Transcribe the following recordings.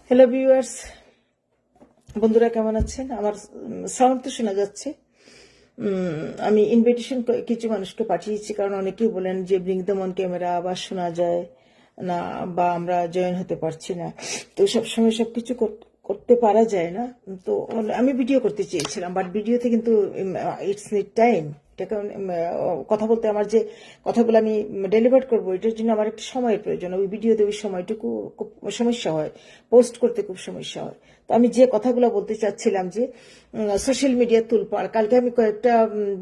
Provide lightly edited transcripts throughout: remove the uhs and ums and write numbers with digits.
Hello viewers, বন্ধুরা কেমন আছেন? আমার সাউন্ড তো শোনা যাচ্ছে। আমি ইনভিটেশন কিছু মানুষকে পাঠিয়েছি, কারণ অনেকেই বলেন যে ব্রিং দ্য অন ক্যামেরা আবার শোনা যায় না বা আমরা জয়েন হতে পারছি না। তো সবসময় সবকিছু করতে পারা যায় না। তো আমি ভিডিও করতে চেয়েছিলাম, বাট ভিডিওতে কিন্তু ইটস নিড টাইম। কথা বলতে আমার যে কথাগুলো আমি ডেলিভার করবো, এটার জন্য আমার একটা সময়ের প্রয়োজন। ওই ভিডিওতে ওই সময়টুকু খুব সমস্যা হয়, পোস্ট করতে খুব সমস্যা হয়। তো আমি যে কথাগুলো বলতে চাচ্ছিলাম যে সোশ্যাল মিডিয়া তুলপাড়, কালকে আমি কয়েকটা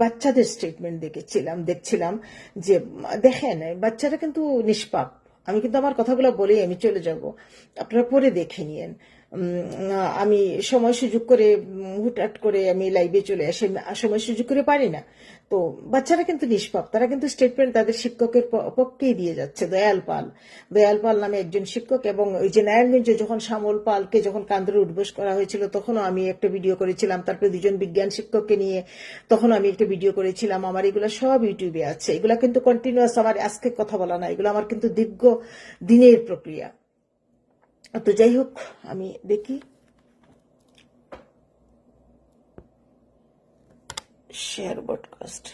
বাচ্চাদের স্টেটমেন্ট দেখছিলাম যে দেখেন বাচ্চারা কিন্তু নিষ্পাপ। আমি কিন্তু আমার কথাগুলো বলেই আমি চলে যাব, আপনারা পরে দেখে নিয়েন। আমি সময় সুযোগ করে হুটহাট করে আমি লাইভে চলে আসি, সময় সুযোগ করে পারি না। তো বাচ্চারা কিন্তু নিষ্পাপ, তারা কিন্তু স্টেটমেন্ট তাদের শিক্ষকের পক্ষেই দিয়ে যাচ্ছে। দয়াল পাল নামে একজন শিক্ষক, এবং ওই যে নারায়ণগঞ্জে যখন শ্যামল পালকে যখন কান্দরে উঠবোস করা হয়েছিল তখনও আমি একটা ভিডিও করেছিলাম। তারপরে দুজন বিজ্ঞান শিক্ষককে নিয়ে তখন আমি একটা ভিডিও করেছিলাম। আমার এগুলো সব ইউটিউবে আছে, এগুলা কিন্তু কন্টিনিউয়াস, আমার আজকে কথা বলা না, এগুলো আমার কিন্তু দীর্ঘ দিনের প্রক্রিয়া। তো যাই হোক, আমি দেখি শেয়ার ব্রডকাস্ট।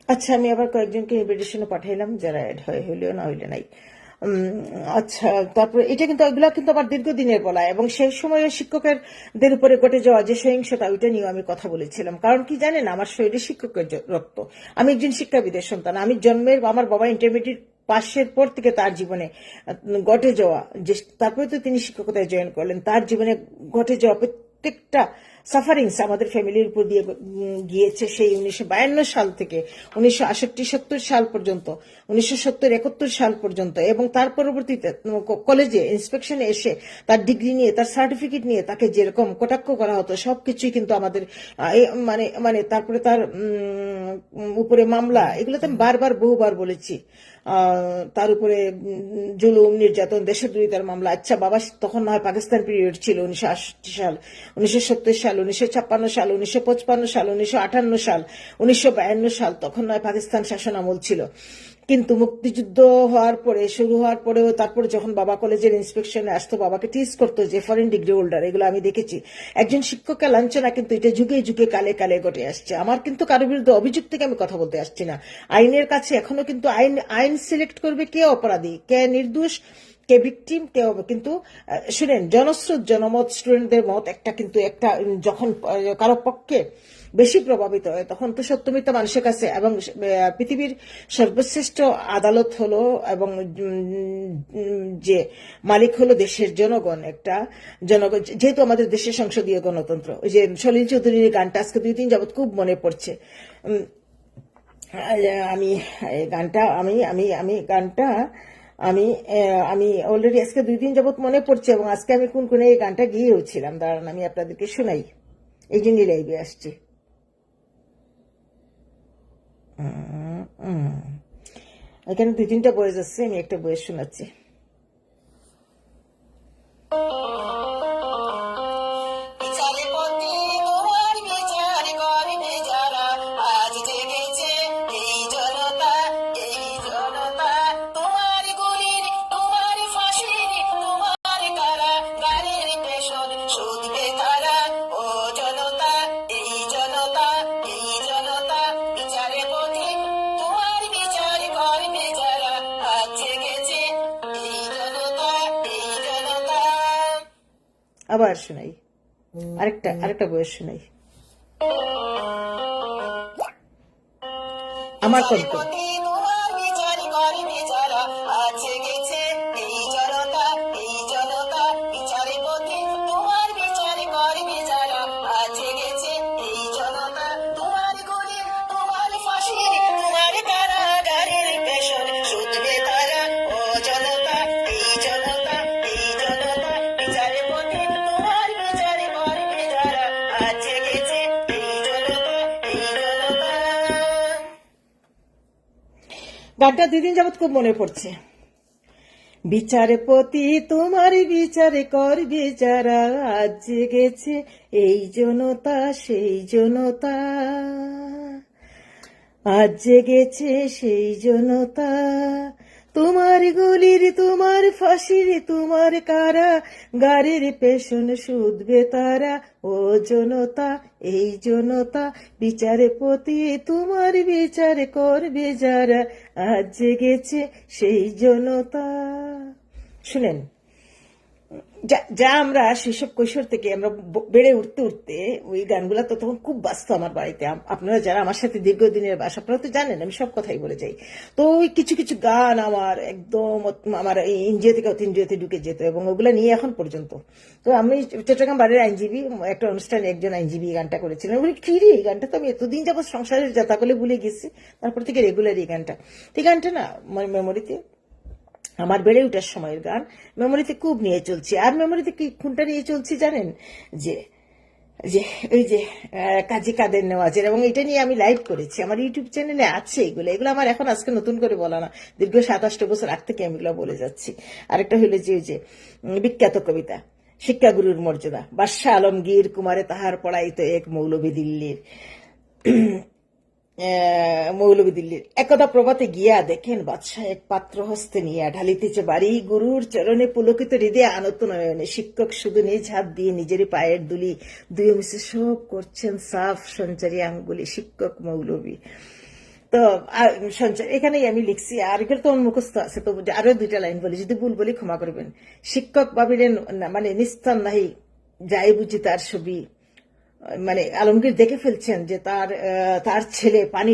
আচ্ছা, আমি আবার কয়েকজনকে ইনভিটেশনে পাঠাইলাম, যারা অ্যাড হইলেও না হইলে নাই। আচ্ছা, তারপরে এটা কিন্তু এগুলা কিন্তু আমার দীর্ঘদিনের বলা, এবং সেই সময় শিক্ষকদের উপরে ঘটে যাওয়া যে সহিংসতা, ওইটা নিয়েও আমি কথা বলেছিলাম। কারণ কি জানেন, আমার শরীরে শিক্ষকের রক্ত। আমি একজন শিক্ষাবিদের সন্তান। আমি জন্মের, আমার বাবা ইন্টারমিডিয়েট পাশের পর থেকে তার জীবনে ঘটে যাওয়া যে, তারপরে তো তিনি শিক্ষকতায় জয়েন করলেন, তার জীবনে ঘটে যাওয়া প্রত্যেকটা সাফারিংস আমাদের ফ্যামিলির উপর দিয়ে গিয়েছে। সেই 1952 সাল থেকে 1968-70 সাল পর্যন্ত, 1970-71 সাল পর্যন্ত, এবং তার পরবর্তীতে কলেজে ইন্সপেকশনে এসে তার ডিগ্রি নিয়ে, তার সার্টিফিকেট নিয়ে তাকে যেরকম কটাক্ষ করা হতো, সবকিছুই কিন্তু আমাদের মানে তারপরে তার উপরে মামলা, এগুলো তো আমি বহুবার বলেছি। তার উপরে জুলুম, নির্যাতন, দেশদ্রোহিতার মামলা। আচ্ছা বাবা, তখন না হয় পাকিস্তান পিরিয়ড ছিল, 1968 সাল, 1970 সাল, 1956 সাল, 1955 সাল, 1958 সাল, 1952 সাল, তখন নয় পাকিস্তান শাসন আমল ছিল। কিন্তু মুক্তিযুদ্ধ শুরু হওয়ার পরেও, তারপরে যখন বাবা কলেজের ইন্সপেকশনে আসতো, বাবাকে টিজ করতো যে ফরেন ডিগ্রি হোল্ডার, এগুলো আমি দেখেছি। একজন শিক্ষককে লাঞ্ছনা কিন্তু এটা যুগে যুগে কালে কালে ঘটে আসছে। আমার কিন্তু কারোর বিরুদ্ধে অভিযোগ থেকে আমি কথা বলতে আসছি না। আইনের কাছে এখনো কিন্তু আইন সিলেক্ট করবে কে অপরাধী, কে নির্দোষ, কে ভিকটিম, কেউ কিন্তু শুনেন, জনস্রোত, জনমত, স্টুডেন্টদের মত একটা কিন্তু একটা যখন কারো পক্ষে বেশি প্রভাবিত হয়, তখন তো সত্যমিথ্যা মানুষের কাছে, এবং পৃথিবীর সর্বশ্রেষ্ঠ আদালত হলো, এবং যে মালিক হলো দেশের জনগণ। জনগণ, যেহেতু আমাদের দেশের সংসদীয় গণতন্ত্র, ওই যে সলিল চৌধুরীর গানটা আজকে 2-3 যাবৎ খুব মনে পড়ছে। আমি গানটা আমি আমি আমি গানটা আমি আমি অলরেডি আজকে 2 দিন যাবৎ মনে পড়ছে, এবং আজকে আমি কোন এই গানটা গিয়েওছিলাম। দাঁড়ান, আমি আপনাদেরকে শোনাই, এই জন্যই লাইভে আসছি। এখানে 2-3টা বয়েস আছে, আমি একটা বয়েস শোনাচ্ছি। আবার শোনাই, আরেকটা বয়স শোনাই, আমার কণ্ঠ। গানটা 2 দিন যাবৎ খুব মনে পড়ছে। বিচারপতি তোমার বিচারে করবে যারা, আজ জেগেছে এই জনতা সেই জনতা, আজ জেগেছে সেই জনতা। তোমার গুলির তোমার ফাঁসির তোমার কারা, গাড়ির পেছন শুধবে তারা, ও জনতা এই জনতা, বিচারপতি তোমার বিচার করবে যারা, আজ জেগেছে সেই জনতা। শুনেন, যা আমরা শৈশব কৈশোর থেকে আমরা বেড়ে উঠতে উঠতে ওই গানগুলা তো তখন খুব বাজতো আমার বাড়িতে। আপনারা যারা আমার সাথে দীর্ঘদিনের বাস, আপনারা তো জানেন আমি সব কথাই বলে যাই। তো ওই কিছু কিছু গান আমার একদম আমার ইন্দ্রিয় থেকে অতীন্দ্রিয়তে ঢুকে যেত এবং ওগুলা নিয়ে এখন পর্যন্ত। তো আমি চট্টগ্রাম বাড়ির আইনজীবী, একটা অনুষ্ঠানে একজন আইনজীবী গানটা করেছিলেন। বলি কি রে, এই গানটা তো আমি এতদিন যাবত সংসারের যাতা বলে ভুলে গেছি, তারপর থেকে রেগুলার এই গানটা। এই গানটা না মেমোরিতে, আমার বেড়ে ওঠার সময়ের গান মেমোরিতে খুব নিয়ে চলছে। আর মেমোরিতে কি কোনটা নিয়ে চলছে জানেন, যে যে ওই যে কাজী কাদের নেওয়াজের, এবং এটা নিয়ে আমি লাইভ করেছি, আমার ইউটিউব চ্যানেলে আছে। এগুলো আমার এখন আজকে নতুন করে বলা না, দীর্ঘ 27 বছর আগ থেকে আমি এগুলো বলে যাচ্ছি। আরেকটা হলো যে ওই যে বিখ্যাত কবিতা শিক্ষাগুরুর মর্যাদা, বাদশাহ আলমগীর কুমারে তাহার পড়াইতো এক মৌলবী দিল্লির, মৌলবী দিল্লির। একদা প্রভাতে গিয়া দেখেন বাদশাহ এক পাত্র হস্তে নিয়া, ঢালিতেছে বাড়ি গুরুর চরণে পুলকিত হৃদয়ে আনত নয়নে, শিক্ষক শুধু নিজ হাত দিয়ে নিজেরই পায়ের দুলি, দুই মিশে সব করছেন সাফ সঞ্চারী আঙ্গুলি, শিক্ষক মৌলবী। তো সঞ্চার এখানেই আমি লিখছি, আর এগুলো তো মুখস্থ আছে। তো আরো দুইটা লাইন বলি, যদি ভুল বলি ক্ষমা করবেন। শিক্ষক ভাবিলেন মানে নিস্তার নাহি, যাই বুঝি তার ছবি, মানে আলমগীর দেখে ফেলছেন যে তার ছেলে পানি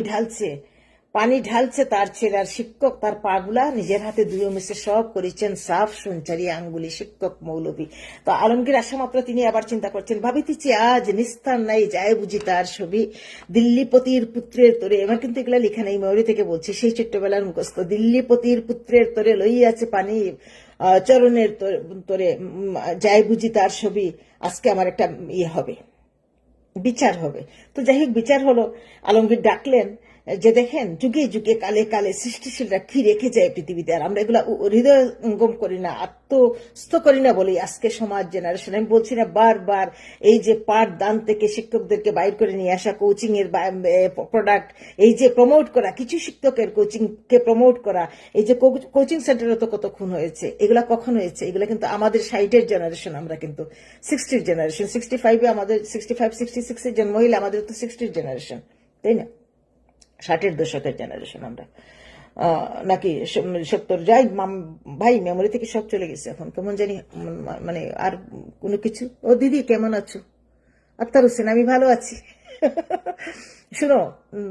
ঢালছে তার ছেলে, আর শিক্ষক তার পাগুলা নিজের হাতে দুই মিশে সব করেছেন সাফ সঞ্চারী আঙ্গুলি, শিক্ষক মৌলবী। তো আলমগীর আসা মাত্র তিনি আবার চিন্তা করছেন, ভাবিতেছি আজ নিস্তার নাই, যায় বুঝি তার ছবি, দিল্লিপতির পুত্রের তোরে। এবার কিন্তু এগুলা লেখা নেই, ময়ূরী থেকে বলছি, সেই ছোট্টবেলার মুখস্থ। দিল্লিপতির পুত্রের তোরে লইয়াছে পানি চরণের তোরে, যায় বুঝি তার ছবি, আজকে আমার একটা হবে, বিচার হবে। তো যাই হোক, বিচার হলো। আলমগীর ডাকলেন যে দেখেন, যুগে যুগে কালে কালে সৃষ্টিশীলরা কি রেখে যায় পৃথিবীতে, আর আমরা এগুলা হৃদয়ঙ্গম করি না, আত্মস্থ করি না বলি আজকে সমাজ জেনারেশন। আমি বলছি না বারবার, এই যে পাঠদান থেকে শিক্ষকদেরকে বাইর করে নিয়ে আসা, কোচিং এর প্রোডাক্ট, এই যে প্রমোট করা, কিছু শিক্ষকের কোচিং কে প্রমোট করা, এই যে কোচিং সেন্টারে তো কত খুন হয়েছে, এগুলা কখন হয়েছে? এগুলা কিন্তু আমাদের 60-এর জেনারেশন, আমরা কিন্তু 60-এর জেনারেশন। 65-এ আমাদের 65-66-এর জন্ম হইলে আমাদের তো 60-এর জেনারেশন, তাই না? 60-এর দশকের জেনারেশন আমরা, নাকি 70? যাই ভাই, মেমোরি থেকে সব চলে গেছে এখন, কেমন জানি মানে আর কোনো কিছু। ও দিদি কেমন আছো? আক্তার হোসেন, আমি ভালো আছি। শুনো,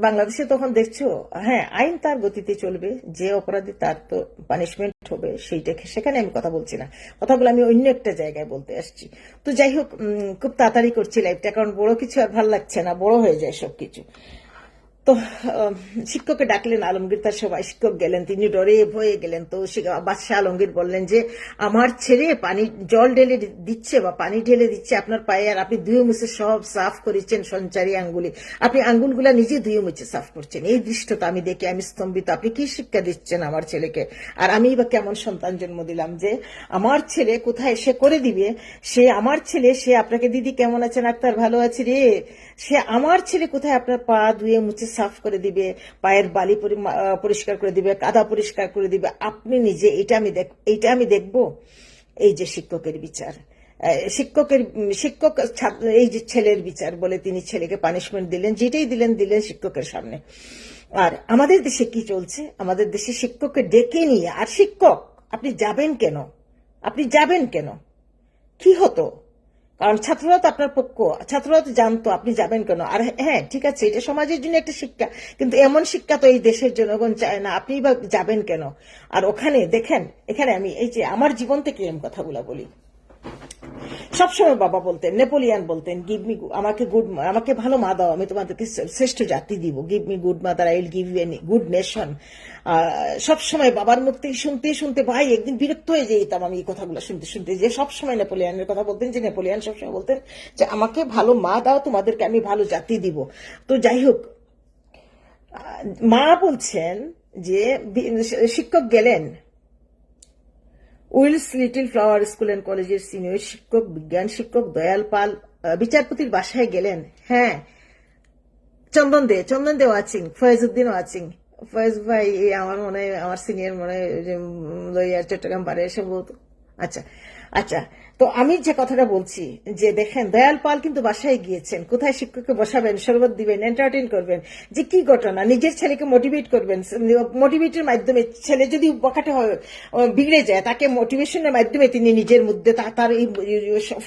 বাংলাদেশে তখন দেখছো, হ্যাঁ আইন তার গতিতে চলবে, যে অপরাধী তার তো পানিশমেন্ট হবে, সেখানে আমি কথা বলছি না, কথাগুলো আমি অন্য একটা জায়গায় বলতে আসছি। তো যাই হোক, খুব তাড়াতাড়ি করছি লাইফটা, কারণ বড় কিছু আর ভাল লাগছে না, বড় হয়ে যায় সবকিছু। তো শিক্ষককে ডাকলেন আলমগীর, তার সবাই শিক্ষক গেলেন, তিনি ডরে ভয়ে গেলেন। তো বাদশাহ আলমগীর বললেন যে আমার ছেলে জল ঢেলে দিচ্ছে বা পানি ঢেলে দিচ্ছে আপনার পায়ে, আর আপনি ধুয়ে মুছে সব সাফ করেছেন সঞ্চারী আঙ্গুলি, আপনি আঙ্গুলগুলা নিজে ধুয়ে মুছে সাফ করছেন। এই দৃশ্যটা আমি দেখে আমি স্তম্ভিত। আপনি কি শিক্ষা দিচ্ছেন আমার ছেলেকে? আর আমি বা কেমন সন্তান জন্ম দিলাম যে আমার ছেলে কোথায় সে করে দিবে, সে আমার ছেলে, সে আপনাকে দিদি কেমন আছেন আক্তার, ভালো আছি রে, সে আমার ছেলে কোথায় আপনার পা ধুয়ে মুছে সাফ করে দিবে, পায়ের বালি পরিষ্কার করে দিবে, কাদা পরিষ্কার করে দিবে, আপনি নিজে এইটা আমি দেখব? এই যে শিক্ষকের বিচার, শিক্ষক এই যে ছেলের বিচার বলে তিনি ছেলেকে পানিশমেন্ট দিলেন, যেটাই দিলেন শিক্ষকের সামনে। আর আমাদের দেশে কি চলছে? আমাদের দেশে শিক্ষককে ডেকে নিয়ে, আর শিক্ষক আপনি যাবেন কেন? কি হতো? কারণ ছাত্ররা তো আপনার পক্ষ, ছাত্ররা তো জানতো, আপনি যাবেন কেন? আর হ্যাঁ ঠিক আছে, এটা সমাজের জন্য একটা শিক্ষা, কিন্তু এমন শিক্ষা তো এই দেশের জনগণ চায় না, আপনি বা যাবেন কেন? আর ওখানে দেখেন, এখানে আমি এই যে আমার জীবন থেকে এরকম কথাগুলো বলি। সবসময় বাবা বলতেন, নেপোলিয়ান বলতেন, গিভ মি, আমাকে ভালো মা দাও, আমি তোমাদেরকে শ্রেষ্ঠ জাতি দিব, give me good mother, I will give you a good nation. সবসময় বাবার মুখ থেকে শুনতে শুনতে ভাই একদিন বিরক্ত হয়ে যেতাম আমি এই কথাগুলো শুনতে শুনতে, যে সবসময় নেপোলিয়ানের কথা বলতেন, যে নেপোলিয়ান সবসময় বলতেন যে আমাকে ভালো মা দাও, তোমাদেরকে আমি ভালো জাতি দিব। তো যাই হোক, মা বলছেন যে শিক্ষক গেলেন, Wills Little Flower School and কলেজের সিনিয়র শিক্ষক, বিজ্ঞান শিক্ষক দয়াল পাল বিচারপতির বাসায় গেলেন। হ্যাঁ, চন্দন দে ওয়াচিং, ফয়েজউদ্দিন ওয়াচিং। ফয়েজ ভাই আমার মনে হয় আমার সিনিয়র মনে হয় লইয়ার চট্টগ্রাম পারে সম্ভবত। আচ্ছা আচ্ছা, তো আমি যে কথাটা বলছি যে দেখেন দয়াল পাল কিন্তু বাসায় গিয়েছেন, কোথায় শিক্ষককে বসাবেন, শরবত দিবেন, এন্টারটেইন করবেন, যে কি ঘটনা, নিজের ছেলেকে মোটিভেট করবেন, মোটিভেটের মাধ্যমে ছেলে যদি বকাটে হয় বিগড়ে যায় তাকে মোটিভেশনের মাধ্যমে তিনি নিজের মধ্যে তার এই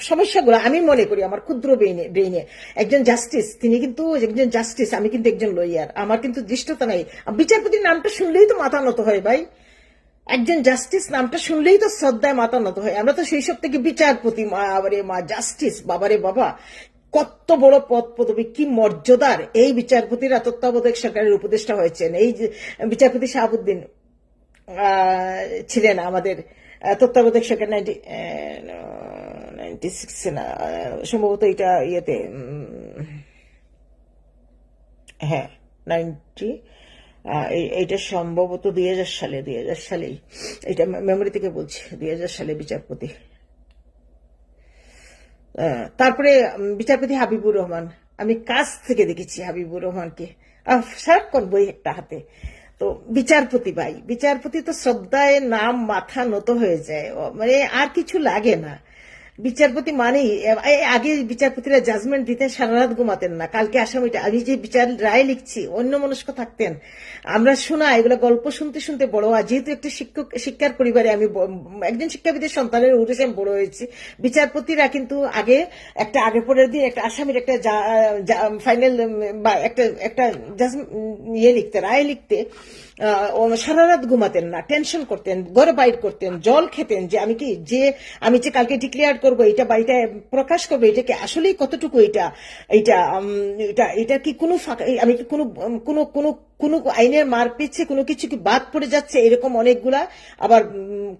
সমস্যাগুলো, আমি মনে করি আমার ক্ষুদ্র ব্রেইনে একজন জাস্টিস, তিনি কিন্তু একজন জাস্টিস, আমি কিন্তু একজন লয়ার, আমার কিন্তু দৃষ্টতা নাই। বিচারপতির নামটা শুনলেই তো মাথা নত হয় ভাই, একজন জাস্টিস নামটা শুনলেই তো শ্রদ্ধায় মাথা নত হয়। আমরা তো সেই সব থেকে বিচারপতি, বাবারে মা, জাস্টিস, বাবারে বাবা, কত বড় পদ পদবী, কি মর্যাদার এই বিচারপতিরা তত্ত্বাবধায়ক সরকারের উপদেষ্টা হয়েছেন। এই যে বিচারপতি শাহাবুদ্দিন ছিলেন আমাদের তত্ত্বাবধায়ক সরকার 96 না সম্ভবত, এটা ইয়েতে, হ্যাঁ 90, এইটা সম্ভবত 2000 সালেই, এটা মেমোরি থেকে বলছি, 2000 সালে বিচারপতি। তারপরে বিচারপতি হাবিবুর রহমান, আমি কাছ থেকে দেখেছি হাবিবুর রহমানকে, সারাক্ষণ বই একটা হাতে। তো বিচারপতি ভাই, বিচারপতি তো শ্রদ্ধায় নাম মাথা নত হয়ে যায়, মানে আর কিছু লাগে না। বিচারপতি মানেই, আগে বিচারপতিরা জাজমেন্ট দিতেন সারা রাত ঘুমাতেন না, কালকে আসামিটা, আমি যে বিচার রায় লিখছি অন্য মনস্ক থাকতেন। আমরা শোনা এগুলো গল্প শুনতে শুনতে বড় হয়, যেহেতু একটা শিক্ষার পরিবারে আমি, একজন শিক্ষাবিদের সন্তানের উঠেছে, আমি বড় হয়েছি। বিচারপতিরা কিন্তু আগে পরের দিন একটা আসামির একটা ফাইনাল বা একটা লিখতে, রায় লিখতে সারা রাত ঘুমাতেন না, টেনশন করতেন, ঘরে বাইর করতেন, জল খেতেন, যে আমি যে কালকে ডিক্লেয়ার করবো, এটা বাড়িতে প্রকাশ করবো, এটা কি আসলেই কতটুকু, এটা কি কোনো আমি কি কোনো আইনের মার পেয়েছে, কোনো কিছু কি বাদ পড়ে যাচ্ছে, এরকম অনেকগুলা, আবার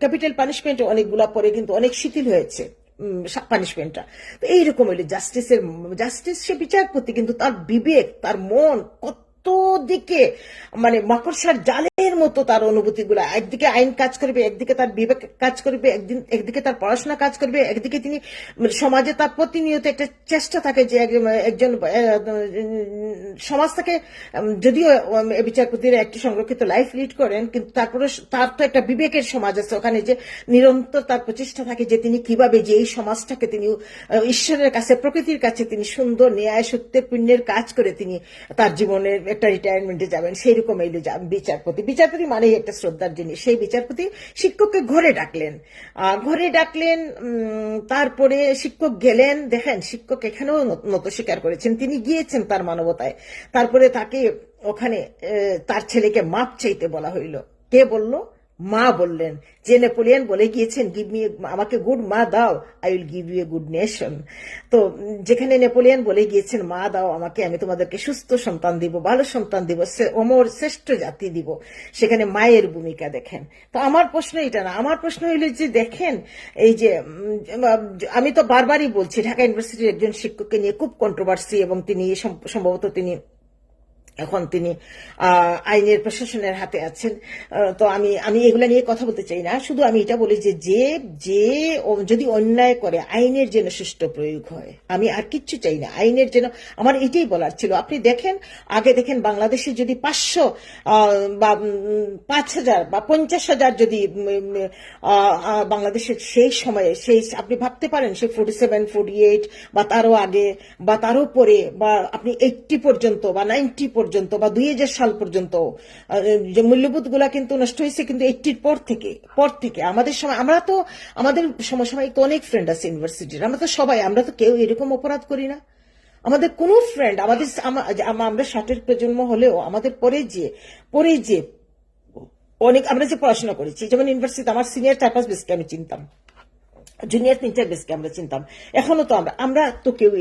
ক্যাপিটাল পানিশমেন্ট অনেকগুলা পরে কিন্তু অনেক শিথিল হয়েছে পানিশমেন্টটা। তো এইরকম হইলে জাস্টিস সে বিচারপতি, কিন্তু তার বিবেক, তার মন দিকে মানে মাকড়সার জালের মতো তার অনুভূতি গুলা, একদিকে আইন কাজ করবে, একদিকে তার বিবেক কাজ করবে, একদিকে তার পড়াশোনা কাজ করবে, একদিকে তিনি সমাজে তার প্রতিনিয়ত একটা চেষ্টা থাকে যে একজন সমাজ থেকে, যদিও বিচারপতিরা একটি সংরক্ষিত লাইফ লিড করেন, কিন্তু তারপরে তার তো একটা বিবেকের সমাজ আছে ওখানে, যে নিরন্তর তার প্রচেষ্টা থাকে যে তিনি কিভাবে যে এই সমাজটাকে তিনি ঈশ্বরের কাছে, প্রকৃতির কাছে তিনি সুন্দর ন্যায় সত্যের পুণ্যের কাজ করে তিনি তার জীবনের একটা রিটায়ারমেন্টে যাবেন, সেই রকম এই বিচারপতি মানেই একটা শ্রদ্ধার জিনিস। সেই বিচারপতি শিক্ষককে ঘরে ডাকলেন, তারপরে শিক্ষক গেলেন, দেখেন শিক্ষক এখানেও নত স্বীকার করেছেন, তিনি গিয়েছেন তার মানবতায়। তারপরে তাকে ওখানে তার ছেলেকে মাপ চাইতে বলা হইল। কে বলল? মা বললেন, যে নেপোলিয়ন বলে গিয়েছেন, আমাকে গুড মা দাও, I will give you a good nation. তো যেখানে নেপোলিয়ন বলে গিয়েছেন, মা দাও আমাকে, আমি তোমাদেরকে সুস্থ সন্তান দিব, ভালো সন্তান দিব, অমর শ্রেষ্ঠ জাতি দিব, সেখানে মায়ের ভূমিকা দেখেন। তো আমার প্রশ্ন এটা না, আমার প্রশ্ন হইল যে দেখেন, এই যে আমি তো বারবারই বলছি, ঢাকা ইউনিভার্সিটির একজন শিক্ষককে নিয়ে খুব কন্ট্রোভার্সি, এবং তিনি সম্ভবত এখন তিনি আইনের প্রশাসনের হাতে আছেন। তো আমি এগুলা নিয়ে কথা বলতে চাই না, শুধু আমি এটা বলি যে যদি অন্যায় করে আইনের যেন সুষ্ঠু প্রয়োগ হয়, আমি আর কিচ্ছু চাই না, আইনের যেন, আমার এটাই বলার ছিল। আপনি আগে দেখেন বাংলাদেশে যদি 500 বা 5000 বা 50,000 যদি বাংলাদেশের সেই সময়ে, আপনি ভাবতে পারেন সে 47, 48 বা তারও আগে বা তারও পরে, বা আপনি 80 পর্যন্ত বা 90 পর্যন্ত বা 2000 সাল পর্যন্ত যে মূল্যবোধ গুলা কিন্তু নষ্ট হয়েছে, কিন্তু 80 পর থেকে আমাদের সময়, আমাদের সমসাময়িক তো অনেক ফ্রেন্ড আছে ইউনিভার্সিটির, আমরা তো কেউ এরকম অপরাধ করি না। আমাদের কোন ফ্রেন্ড, আমরা 60-এর প্রজন্ম হলেও আমাদের পরে যে অনেক, আমরা যে পড়াশোনা করেছি, যেমন ইউনিভার্সিটি আমার সিনিয়র 4-5 বেসকে আমি চিনতাম, জুনিয়র 3-4 বেসকে আমরা চিনতাম, এখনো তো আমরা তো কেউ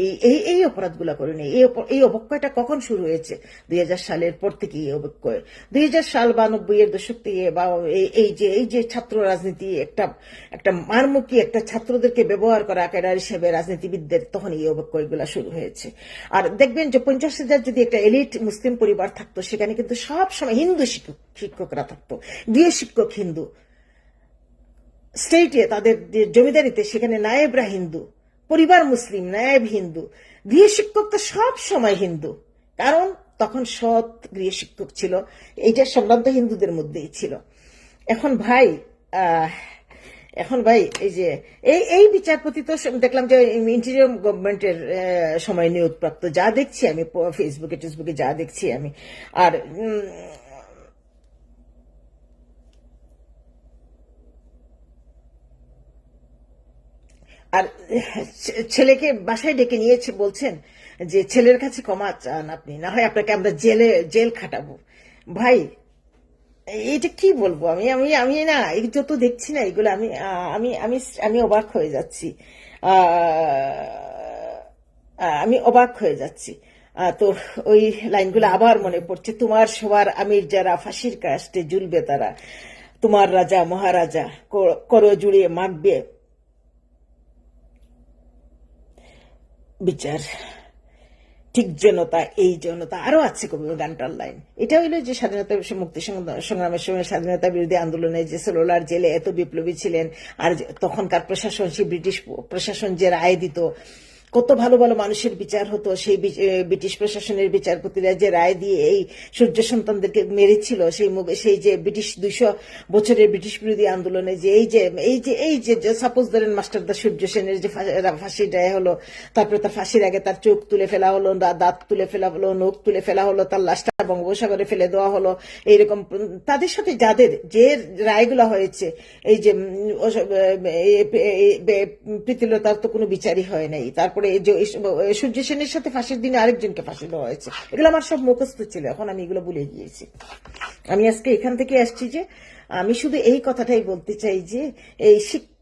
এই অপরাধগুলা করিনি। এই অবক্ষয়টা কখন শুরু হয়েছে? 2000 সালের পর থেকে এই অবক্ষয়, 2000 সাল বা 90-এর দশক থেকে, বা এই যে ছাত্র রাজনীতি, একটা মারমুখী একটা ছাত্রদেরকে ব্যবহার করা ক্যাডার হিসেবে রাজনীতিবিদদের, তখন এই অবক্ষয়গুলা শুরু হয়েছে। আর দেখবেন যে 50,000 যদি একটা এলিট মুসলিম পরিবার থাকতো, সেখানে কিন্তু সব সময় হিন্দু শিক্ষকরা থাকতো, গৃহ শিক্ষক হিন্দু, স্টেটে তাদের যে জমিদারিতে সেখানে নায়েবরা হিন্দু, পরিবার মুসলিম, নায়েব হিন্দু, গৃহশিক্ষক তো সব সময় হিন্দু, কারণ তখন সৎ গৃহশিক্ষক ছিল। এইটা সম্ভ্রান্ত হিন্দুদের মধ্যেই ছিল। এখন ভাই আহ এখন ভাই এই যে এই বিচারপতি তো দেখলাম যে ইন্টেরিয়র গভর্নমেন্টের সময় নিয়োগপ্রাপ্ত, যা দেখছি আমি ফেসবুকে টেসবুকে যা দেখছি আমি। আর আর ছেলেকে বাসায় ডেকে নিয়েছে, বলছেন যে ছেলের কাছে ক্ষমা চান আপনি, না হয় আপনাকে আমরা জেল খাটাবো। ভাই এটা কি বলবো আমি আমি আমি না, এই যত দেখছি না এগুলো আমি আমি আমি আমি অবাক হয়ে যাচ্ছি। আমি অবাক হয়ে যাচ্ছি। তো ওই লাইনগুলো আবার মনে পড়ছে, তোমার সবার আমির যারা ফাঁসির কাস্টে ঝুলবে তারা, তোমার রাজা মহারাজা করো জুড়িয়ে মাখবে বিচার, ঠিক জনতা এই জনতা, আরো আছে কবি গানটার লাইন। এটা হইলো যে স্বাধীনতা মুক্তি সংগ্রামের সময় স্বাধীনতা বিরোধী আন্দোলনে যে সেলুলার জেলে এত বিপ্লবী ছিলেন, আর তখনকার প্রশাসন, সেই ব্রিটিশ প্রশাসন যে রায় দিত, কত ভালো ভালো মানুষের বিচার হতো, সেই ব্রিটিশ প্রশাসনের বিচারপতিরা যে রায় দিয়ে এই সূর্য সন্তানদেরকে মেরেছিল, সেই যে ব্রিটিশ 200 বছরের ব্রিটিশ বিরোধী আন্দোলনে যে এই যে সাপোজ ধরেন মাস্টারদা সূর্য সেনের যে ফাঁসির রায় হলো, তারপরে তার ফাঁসির আগে তার চোখ তুলে ফেলা হলো, দাঁত তুলে ফেলা হলো, নখ তুলে ফেলা হলো, তার লাশটা বঙ্গোপসাগরে ফেলে দেওয়া হলো, এইরকম তাদের সাথে যাদের যে রায়গুলো হয়েছে, এই যে প্রীতিলতার তো কোনো বিচারই হয় নাই, তারপরে সূর্য সেনের সাথে ফাঁসির দিনে আরেকজনকে ফাঁসি দেওয়া হয়েছে, এগুলো আমার সব মুখস্থ ছিল, এখন আমি এগুলো ভুলে গিয়েছি। আমি আজকে এখান থেকে আসছি যে আমি শুধু এই কথাটাই বলতে চাই যে এই শিক্ষক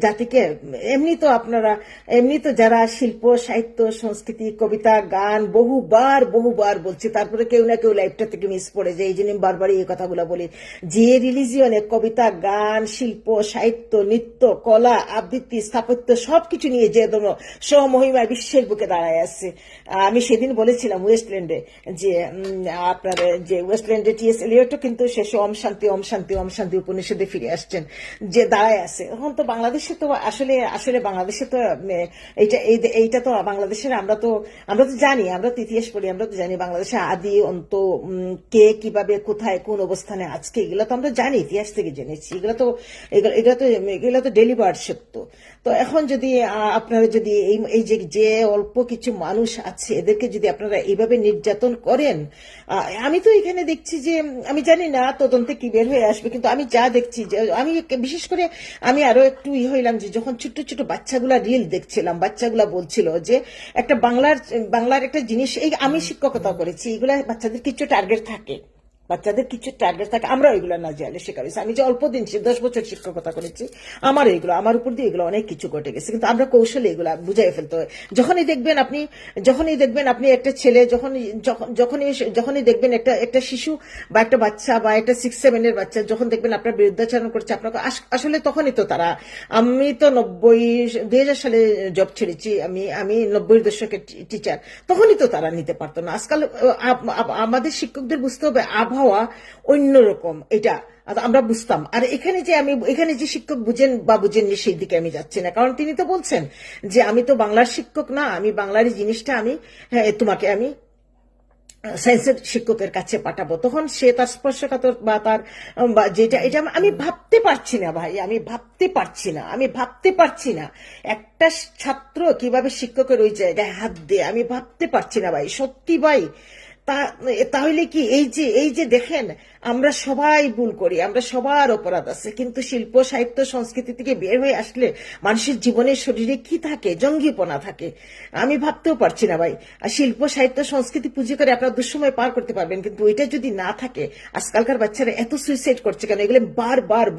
জাতিকে এমনি তো যারা শিল্প সাহিত্য সংস্কৃতি কবিতা গান বহুবার বলছি, তারপরে কেউ না কেউ লাইফটা থেকে মিস পড়ে যায়, এই জন্য বারবারই এই কথাগুলো বলি, যে রিলিজিয়নে কবিতা গান শিল্প সাহিত্য নৃত্য কলা আবৃত্তি স্থাপত্য সবকিছু নিয়ে যে ধরো স্বমহিমায় বিশ্বের বুকে দাঁড়ায় আসছে। আমি সেদিন বলেছিলাম ওয়েস্টল্যান্ডে যে আপনার যে ওয়েস্টল্যান্ডে টি.এস. এলিয়টও কিন্তু শেষে ওম শান্তি ওম শান্তি ওম শান্তি উপনিষদে ফিরে আসছেন, যে দাঁড়ায় আছে। এখন তো বাংলাদেশে তো আসলে বাংলাদেশে তো এইটা তো বাংলাদেশের আমরা তো জানি, আমরা তো ইতিহাস পড়ি, আমরা তো জানি বাংলাদেশের আদি অন্ত, কে কিভাবে কোথায় কোন অবস্থানে আজকে, এগুলো তো আমরা জানি, ইতিহাস থেকে জেনেছি, এগুলো তো ডেলিভার সত্য। তো এখন যদি আপনারা যদি এই যে অল্প কিছু মানুষ আছে এদেরকে যদি আপনারা এইভাবে নির্যাতন করেন, আমি তো এখানে দেখছি যে আমি জানি না তদন্তে কি বের হয়ে আসবে, কিন্তু আমি যা দেখছি যে আমি বিশেষ করে আমি আরো একটু হইলাম যে যখন ছোট্ট ছোট্ট বাচ্চাগুলা রিল দেখছিলাম, বাচ্চাগুলা বলছিল যে একটা বাংলার একটা জিনিস, এই আমি শিক্ষকতা করেছি, এগুলা বাচ্চাদের কিছু টার্গেট থাকে, আমরা ওইগুলো না জানলে শিকার হয়েছি। আমি যে অল্প দিন 10 বছর শিক্ষকতা করেছি, আমার উপর দিয়ে এগুলো অনেক কিছু ঘটে গেছে, কিন্তু আমরা কৌশলে এগুলা বুঝাই ফেলতে হয়। যখনই দেখবেন আপনি একটা ছেলে, যখনই দেখবেন একটা শিশু বা একটা বাচ্চা বা একটা 6-7 এর বাচ্চা যখন দেখবেন আপনার বিরুদ্ধাচরণ করছে, আপনাকে আসলে তখনই তো তারা, আমি তো 2000 সালে জব ছেড়েছি, আমি 90-এর দশকের টিচার, তখনই তো তারা নিতে পারতো না। আজকাল আমাদের শিক্ষকদের বুঝতে হবে আবহাওয়া অন্যরকম, এটা আমরা বুঝতাম। আর এখানে যে শিক্ষক বুঝেন বা বুঝেননি সেই দিকে আমি যাচ্ছি না, কারণ তিনি তো বলছেন যে আমি তো বাংলার শিক্ষক না, আমি বাংলারই জিনিসটা তোমাকে আমি সায়েন্সের শিক্ষকের কাছে পাঠাবো। তখন সে তার স্পর্শকাতর বা তার যেটা এটা আমি ভাবতে পারছি না ভাই, আমি ভাবতে পারছি না একটা ছাত্র কিভাবে শিক্ষকের ওই জায়গায় হাত দেয়, আমি ভাবতে পারছি না ভাই, সত্যি ভাই। তাহলে কি এই যে দেখেন, আমরা সবাই ভুল করি, আমরা সবার অপরাধ আছে, কিন্তু শিল্প সাহিত্য সংস্কৃতি থেকে বের হয়ে আসলে মানুষের জীবনে শরীরে কি থাকে, জঙ্গিপনা থাকে, আমি ভাবতেও পারছি না ভাই। আর শিল্প সাহিত্য সংস্কৃতি পুঁজি করে আপনারা দুঃসময় পার করতে পারবেন, কিন্তু ওইটা যদি না থাকে, আজকালকার বাচ্চারা এত সুইসাইড করছে কেন, এগুলো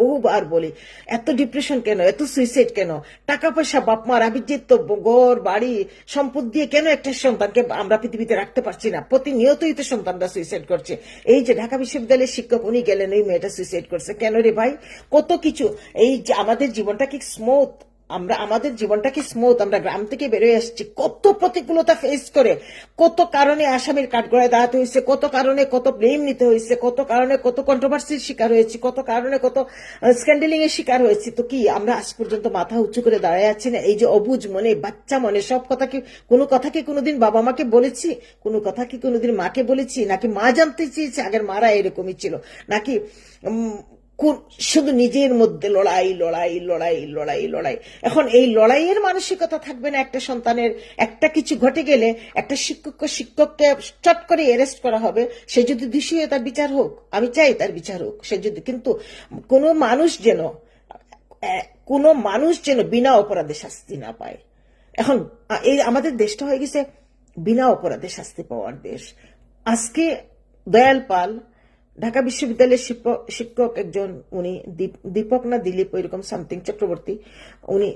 বহুবার বলি, এত ডিপ্রেশন কেন, এত সুইসাইড কেন, টাকা পয়সা বাপ মার আবির্জিত ঘর বাড়ি সম্পদ দিয়ে কেন একটা সন্তানকে আমরা পৃথিবীতে রাখতে পারছি না, প্রতিনিয়তই তো সন্তানরা সুইসাইড করছে। এই যে ঢাকা বিশ্ববিদ্যালয়ের শিক্ষক উনি গেলেন, ওই মেয়েটা সুইসাইড করছে কেন রে ভাই, কত কিছু, এই যে আমাদের জীবনটা কি স্মুথ, আমরা আমাদের জীবনটা কি স্মুথ? আমরা গ্রাম থেকে বেরোয় আসছি কত প্রতিকূলতা ফেস করে, কত কারণে আসামির কাঠগড়ায় দাঁড়াতে হয়েছে, কত কারণে কত ব্লেম নিতে হয়েছে, কত কারণে কত কন্ট্রোভার্সির শিকার হয়েছি, কত কারণে কত স্ক্যান্ডেলিং এর শিকার হয়েছি। তো কি আমরা আজ পর্যন্ত মাথা উঁচু করে দাঁড়ায় আছি না? এই যে অবুঝ মনে, বাচ্চা মনে, সব কথা কি, কোনো কথা কি কোনোদিন বাবা মাকে বলেছি? কোনো কথা কি কোনোদিন মাকে বলেছি? নাকি মা জানতে চেয়েছে আগের মারা এরকমই ছিল? নাকি শুধু নিজের মধ্যে লড়াই লড়াই লড়াই লড়াই লড়াই? এখন এই লড়াইয়ের মানসিকতা থাকবে না একটা সন্তানের? একটা কিছু ঘটে গেলে একটা শিক্ষককে চট করে অ্যারেস্ট করা হবে, সে যদি দোষী হয় তার বিচার হোক, আমি চাই তার বিচার হোক। সে যদি, কিন্তু কোনো মানুষ যেন কোনো মানুষ যেন বিনা অপরাধে শাস্তি না পায়। এখন এই আমাদের দেশটা হয়ে গেছে বিনা অপরাধে শাস্তি পাওয়ার দেশ। আজকে দয়াল পাল ঢাকা বিশ্ববিদ্যালয়ের শিক্ষক একজন, উনি দীপক না দিলীপ এরকম সামথিং চক্রবর্তী, উনি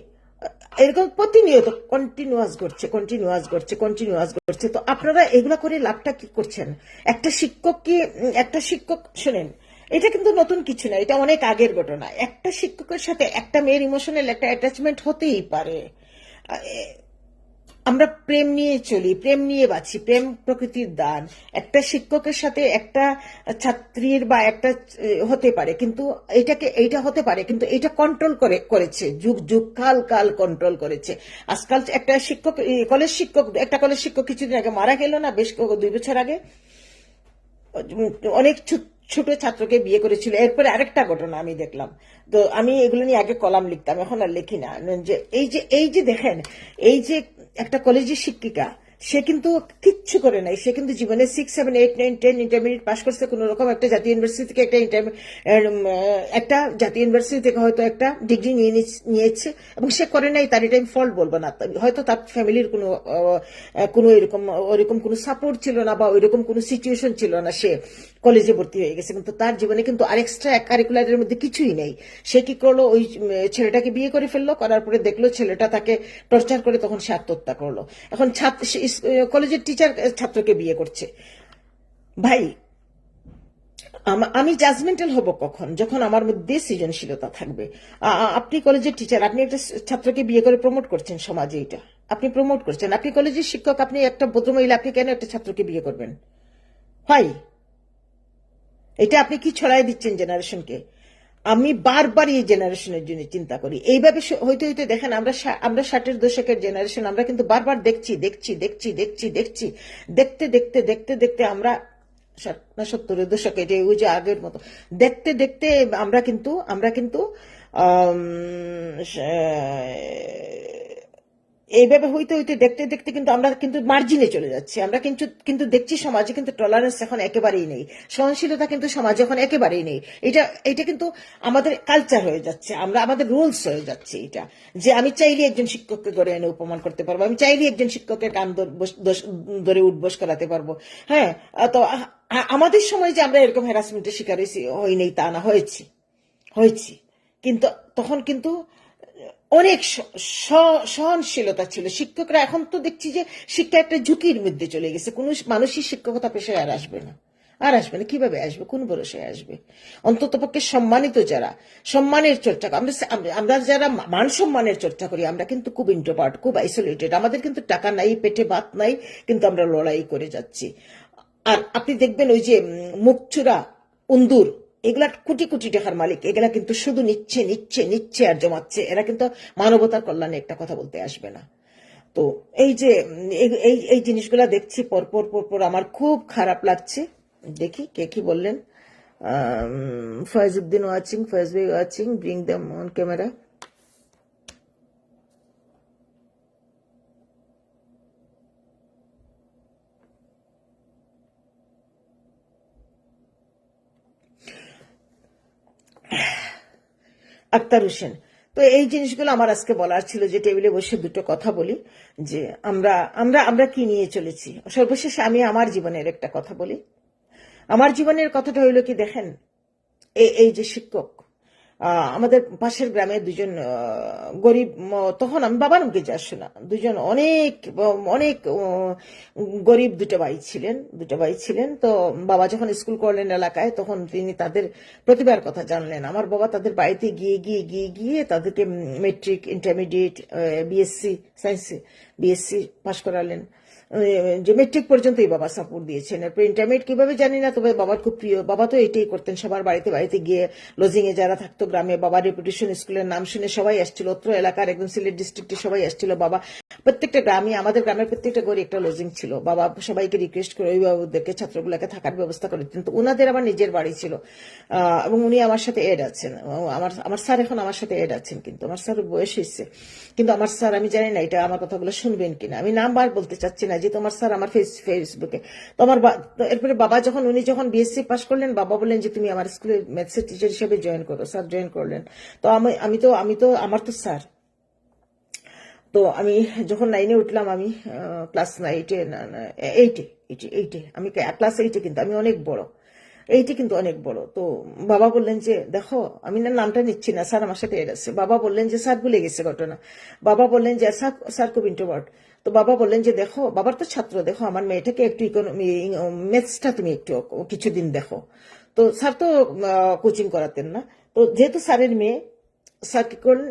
এরকম প্রতিনিয়ত কন্টিনিউয়াস করছে। তো আপনারা এগুলা করে লাভটা কি করছেন? একটা শিক্ষক শোনেন, এটা কিন্তু নতুন কিছু না, এটা অনেক আগের ঘটনা। একটা শিক্ষকের সাথে একটা মেয়ের ইমোশনাল একটা অ্যাটাচমেন্ট হতেই পারে। আমরা প্রেম নিয়ে চলি, প্রেম নিয়ে বাঁচি, প্রেম প্রকৃতির দান। একটা শিক্ষকের সাথে একটা ছাত্রীর বা একটা হতে পারে, কিন্তু এইটা হতে পারে, কিন্তু এটা কন্ট্রোল করেছে যুগ কাল কন্ট্রোল করেছে। আজকাল একটা একটা কলেজ শিক্ষক কিছুদিন আগে মারা গেল না, বেশ 2 বছর আগে, অনেক ছোট ছাত্রকে বিয়ে করেছিল। এরপরে আরেকটা ঘটনা আমি দেখলাম, তো আমি এগুলো নিয়ে আগে কলাম লিখতাম, এখন আর লিখি না। যে এই যে দেখেন, এই যে একটা কলেজের শিক্ষিকা, সে কিন্তু কিচ্ছু করে নাই, সে কিন্তু জীবনে 6, 7, 8, 9, 10 ইন্টারমিডিয়েট পাস করছে, কোন রকম একটা জাতীয় ইউনিভার্সিটি থেকে একটা জাতীয় ইউনিভার্সিটি থেকে হয়তো একটা ডিগ্রি নিয়েছে, এবং সে করে নাই, তার এটা আমি ফল্ট বলবো না। হয়তো তার ফ্যামিলির কোনো ওরকম কোনো সাপোর্ট ছিল না, বা ওইরকম কোনো সিচুয়েশন ছিল না, সে কলেজে ভর্তি হয়ে গেছে। কিন্তু তার জীবনে কিন্তু আর এক্সট্রা কারিকুলারের মধ্যে কিছুই নেই। সে কি করলো, ওই ছেলেটাকে বিয়ে করে ফেললো, করার পরে দেখলো ছেলেটা তাকে টর্চার করে, তখন সে আত্মহত্যা করলো। এখন কলেজের টিচার ছাত্রকে বিয়ে করছে। ভাই, আমি জাজমেন্টাল হব কখন? যখন আমার মধ্যে সৃজনশীলতা থাকবে। আপনি কলেজের টিচার, আপনি একটা ছাত্রকে বিয়ে করে প্রমোট করছেন সমাজে, এটা আপনি প্রমোট করছেন। আপনি কলেজের শিক্ষক, আপনি একটা ভদ্রমহিলা, আপনি কেন একটা ছাত্রকে বিয়ে করবেন? ভাই, এটা আপনি কি ছড়াই দিচ্ছেন জেনারেশনকে? আমি বারবার এই জেনারেশনের জন্য চিন্তা করি। এইভাবে হইতে হইতে দেখেন, আমরা 60-এর দশকের জেনারেশন, আমরা কিন্তু বারবার দেখছি দেখতে আমরা 70-এর দশকে, যে ওই যে আগের মতো দেখতে আমরা কিন্তু এইভাবে হইতে দেখতে কিন্তু আমরা কিন্তু মার্জিনে চলে যাচ্ছি। আমরা কিন্তু দেখছি সমাজে কিন্তু টলারেন্স এখন একেবারেই নেই, সহনশীলতা কিন্তু সমাজে এখন একেবারেই নেই। এটা কিন্তু আমাদের কালচার হয়ে যাচ্ছে, আমাদের রুলস হয়ে যাচ্ছে। এটা যে আমি চাইলে একজন শিক্ষককে গড়ে এনে উপমান করতে পারবো, আমি চাইলে একজন শিক্ষকের কান ধরে উঠবোস করাতে পারবো। হ্যাঁ, তো আমাদের সময় যে আমরা এরকম হ্যারাসমেন্টের শিকার হইনি তা না, হয়েছি, কিন্তু তখন কিন্তু অনেক সহনশীলতা ছিল শিক্ষকরা। এখন তো দেখছি যে শিক্ষা একটা ঝুঁকির মধ্যে চলে গেছে, কোন মানুষই শিক্ষকতা পেশায় আর আসবে না। কিভাবে আসবে? কোন ভরসায় আসবে? অন্তত পক্ষে সম্মানিত যারা, সম্মানের চর্চা, আমরা যারা মান সম্মানের চর্চা করি, আমরা কিন্তু খুব ইন্ট্রোভার্ট, খুব আইসোলেটেড। আমাদের কিন্তু টাকা নাই, পেটে ভাত নাই, কিন্তু আমরা লড়াই করে যাচ্ছি। আর আপনি দেখবেন ওই যে মুখচুরা উন্দুর, এগুলা কোটি টাকার মালিক, এগুলা কিন্তু শুধু নিচ্ছে আর জমাচ্ছে। এরা কিন্তু মানবতার কল্যাণে একটা কথা বলতে আসবে না। তো এই যে এই জিনিসগুলা দেখছি পরপর আমার খুব খারাপ লাগছে। দেখি কে কি বললেন। ফয়েজউদ্দিন ওয়াচিং, ফয়েজ ভাই watching, bring them on camera. Akter Hossain. তো এই জিনিসগুলো আমার আজকে বলার ছিল, যে টেবিলে বসে দুটো কথা বলি, যে আমরা কি নিয়ে চলেছি। সর্বশেষ আমি আমার জীবনের একটা কথা বলি। আমার জীবনের কথাটা হইলো কি, দেখেন, এই যে শিক্ষক, আমাদের পাশের গ্রামে দুজন গরিব, তখন আমি বাবার মুখে যা শোনা, দুজন অনেক অনেক গরিব দুটো ভাই ছিলেন। তো বাবা যখন স্কুল করলেন এলাকায়, তখন তিনি তাদের প্রতিভার কথা জানলেন। আমার বাবা তাদের বাড়িতে গিয়ে গিয়ে গিয়ে গিয়ে তাদেরকে মেট্রিক, ইন্টারমিডিয়েট, বিএসসি সায়েন্সে বিএসসি পাশ করালেন। যে মেট্রিক পর্যন্তই বাবা সাপোর্ট দিয়েছেন। এরপর ইন্টারমিডিয়েট কিভাবে জানি না, তবে বাবার খুব প্রিয়। বাবা তো এটাই করতেন, সবার বাড়িতে বাড়িতে গিয়ে লজিং এ যারা থাকতো গ্রামে, বাবার রেপুটেশন স্কুলের নাম শুনে সবাই আসছিল, অত্র এলাকার একদম সিলেট ডিস্ট্রিক্টে সবাই আসছিল। বাবা প্রত্যেকটা গ্রামে, আমাদের গ্রামের প্রত্যেকটা ঘরে একটা লজিং ছিল। বাবা সবাইকে রিকোয়েস্ট করে অভিভাবকদেরকে, ছাত্রগুলোকে থাকার ব্যবস্থা করে দিতেন। তো ওনাদের আমার নিজের বাড়ি ছিল, এবং উনি আমার সাথে এড আছেন। আমার স্যার এখন আমার সাথে এড আছেন, কিন্তু আমার স্যার বয়স হয়েছে। কিন্তু আমার স্যার, আমি জানি না এটা আমার কথাগুলো শুনবেন কিনা, আমি নাম বার বলতে চাচ্ছি না, যে তোমার স্যার আমার ফেসবুকে। তো এরপরে বাবা উনি যখন বিএসসি পাস করলেন, বাবা বললেন যে তুমি আমার স্কুলে ম্যাথসের টিচার হিসেবে জয়েন করো। স্যার জয়েন করলেন। তো আমার তো স্যার। তো আমি যখন 9-এ উঠলাম, আমি ক্লাস 8-এ, এইটে আমি ক্লাস 8-এ, কিন্তু আমি অনেক বড়, এইটি কিন্তু অনেক বড়। তো বাবা বললেন যে দেখো, আমি না নামটা নিচ্ছি না, স্যার আমার সাথে এড আছে। বাবা বললেন যে স্যার ভুলে গেছে ঘটনা। বাবা বললেন যে স্যার খুব ইন্ট্রোভার্ট। তো বাবা বললেন যে দেখো, বাবার তো ছাত্র, দেখো আমার মেয়েটাকে একটু ম্যাথসটা তুমি একটু কিছুদিন দেখো। তো স্যার তো কোচিং করাতেন না। তো যেহেতু স্যারের মেয়ে, স্যার কি করলেন,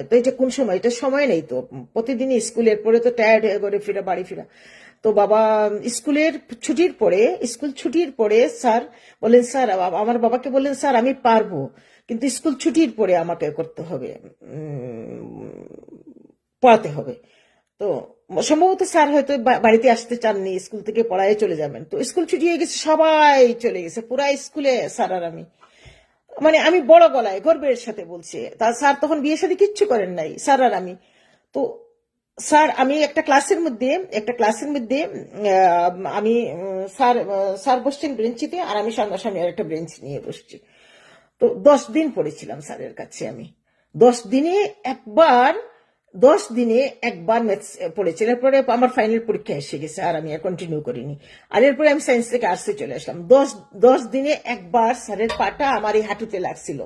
তো এটা কোন সময়, এটা সময় নেই তো, প্রতিদিনই স্কুলের পরে তো টায়ার্ড হয়ে ঘরে ফিরা, বাড়ি ফিরা। তো বাবা স্কুল ছুটির পরে স্যার বললেন, স্যার আমার বাবাকে বললেন, স্যার আমি পারবো, কিন্তু স্কুল ছুটির পরে আমাকে করতে হবে, পড়াতে হবে। তো সম্ভবত স্যার হয়তো বাড়িতে আসতে চাননি, স্কুল থেকে পড়ায় চলে যাবেন। তো স্কুল ছুটি হয়ে গেছে, সবাই চলে গেছে, পুরা স্কুলে স্যার আর আমি, মানে আমি বড় গলায় গর্বের সাথে বলছি। তা স্যার তখন বিয়ে শাদী কিচ্ছু করেন নাই, স্যার আর আমি। তো স্যার, আমি একটা ক্লাসের মধ্যে আমি স্যার বসছেন বেঞ্চিতে, আর আমি সামনাসামনি আর একটা বেঞ্চ নিয়ে বসছি। তো 10 দিন পড়েছিলাম স্যারের কাছে আমি। 10 দিনে একবার 10 দিনে একবার ম্যাথস পড়েছি। এরপরে আমার ফাইনাল পরীক্ষা এসে গেছে, আর আমি আর কন্টিনিউ করিনি। আর এরপরে আমি সায়েন্স থেকে আর্টসে চলে আসলাম। 10 দিনে একবার স্যারের পাটা আমার এই হাঁটুতে লাগছিল।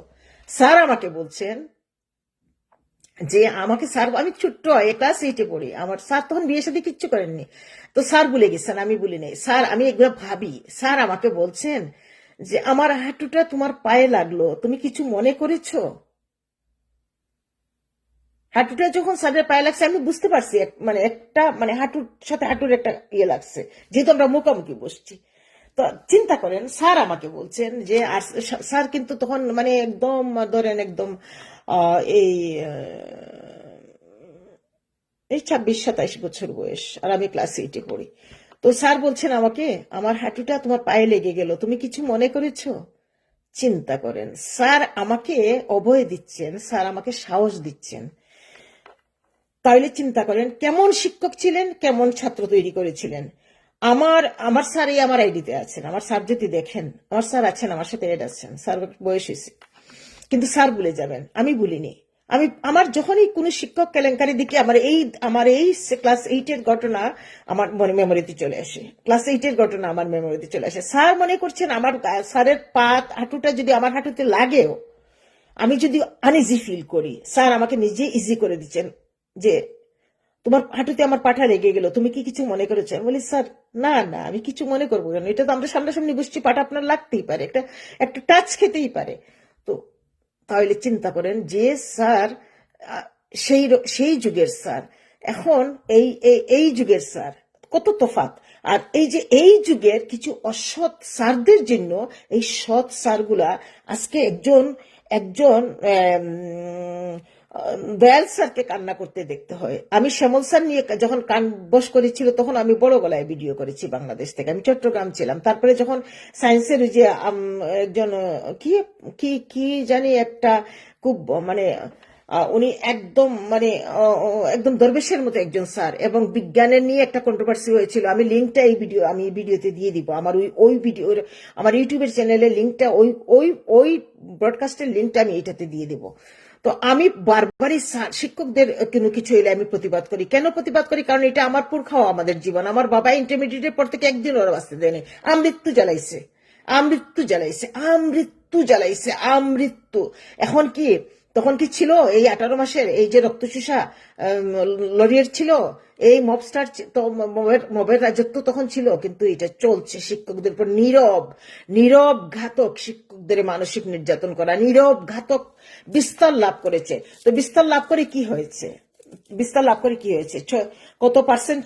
স্যার আমাকে বলছেন যে স্যার, আমি ছোট্ট ক্লাস 8-এ পড়ি, আমার স্যার তখন বিয়ে শাদী কিচ্ছু করেননি। তো স্যার ভুলে গেছেন, আমি বলি নাই। স্যার, আমি এগুলো ভাবি, স্যার আমাকে বলছেন যে আমার হাঁটুটা তোমার পায়ে লাগলো, তুমি কিছু মনে করেছো? হাঁটুটা যখন স্যারের পায়ে লাগছে, আমি বুঝতে পারছি মানে হাঁটুর সাথে হাঁটুর একটা ইয়ে লাগছে, যেহেতু আমরা মুখোমুখি বসছি। তো চিন্তা করেন, স্যার আমাকে বলছেন যে, আর স্যার কিন্তু তখন মানে একদম ধরেন একদম এই এই 26-27 বছর বয়স, আর আমি ক্লাস 8-এ পড়ি। তো স্যার বলছেন আমাকে, আমার হাঁটুটা তোমার পায়ে লেগে গেল, তুমি কিছু মনে করেছো? চিন্তা করেন, স্যার আমাকে অভয় দিচ্ছেন, স্যার আমাকে সাহস দিচ্ছেন। তাহলে চিন্তা করেন কেমন শিক্ষক ছিলেন, কেমন ছাত্র তৈরি করেছিলেন। আমার আমার স্যার আমার আইডিতে আছেন, আমার স্যার যদি দেখেন, আমার স্যার আছেন, আমার সাথে এড আছেন, স্যার বয়স হয়েছে, কিন্তু স্যার ভুলে যাবেন, আমি ভুলিনি। আমার যখনই কোন শিক্ষক কেলেঙ্কারি দিকে আমার এই ক্লাস 8-এর ঘটনা আমার মেমোরিতে চলে আসে। ক্লাস 8-এর ঘটনা আমার মেমোরিতে চলে আসে। স্যার মনে করছেন আমার স্যারের হাঁটুটা যদি আমার হাঁটুতে লাগেও, আমি যদি আনইজি ফিল করি, স্যার আমাকে নিজে ইজি করে দিচ্ছেন যে তোমার হাঁটুতে আমার পাঠা লেগে গেল, তুমি কি কিছু মনে করেছো? আমি বলি, স্যার না না, আমি কিছু মনে করবো কেন, এটা তো আমরা সামনাসামনি বসছি, পাঠা আপনার লাগতেই পারে, একটা একটা টাচ খেতেই পারে। তো তাহলে চিন্তা করেন যে স্যার, আহ, সেই সেই যুগের স্যার, এখন এই এই এই যুগের স্যার, কত তফাৎ। আর এই যে এই যুগের কিছু অসৎ স্যারদের জন্য এই সৎ স্যারগুলা আজকে একজন একজন দয়াল স্যারকে কান্না করতে দেখতে হয়। আমি শ্যামল স্যার নিয়ে যখন কান বস করেছিল, তখন আমি বড় গলায় ভিডিও করেছি বাংলাদেশ থেকে, আমি চট্টগ্রাম ছিলাম। তারপরে যখন সায়েন্সের যে একজন কি কি কি জানি একটা খুব মানে উনি একদম মানে একদম দরবেশের মতো একজন স্যার, এবং বিজ্ঞানের নিয়ে একটা কন্ট্রোভার্সি হয়েছিল। আমি লিঙ্কটা আমি ভিডিওতে দিয়ে দিব, আমার ওই ভিডিও, আমার ইউটিউবের চ্যানেলের লিঙ্কটা, ওই ওই ওই ব্রডকাস্টের লিঙ্কটা আমি এইটাতে দিয়ে দিব। তো আমি বারবারই শিক্ষকদের কিছু এলে আমি প্রতিবাদ করি। কেন প্রতিবাদ করি? কারণ এটা আমার পুরখাও আমাদের জীবন। আমার বাবা ইন্টারমিডিয়েটের পর থেকে একদিন ওরা বাঁচতে দেয়নি, আমৃত্যু জ্বালাইছে। আমৃত্যু জ্বালাইছে, আমৃত্যু জ্বালাইছে, আমৃত্যু। এখন কি, তখন কি ছিল এই 18 মাসের এই যে রক্তচোষা লরিয়ের ছিল, এই মবস্টার তো মবের রাজত্ব তখন ছিল, কিন্তু এটা চলছে শিক্ষকদের উপর। নীরব নীরব ঘাতক শিক্ষকদের মানসিক নির্যাতন করা, নীরব ঘাতক বিস্তার লাভ করেছে। তো বিস্তার লাভ করে কি হয়েছে, বিস্তার লাভ করে কি হয়েছে, কত পার্সেন্ট,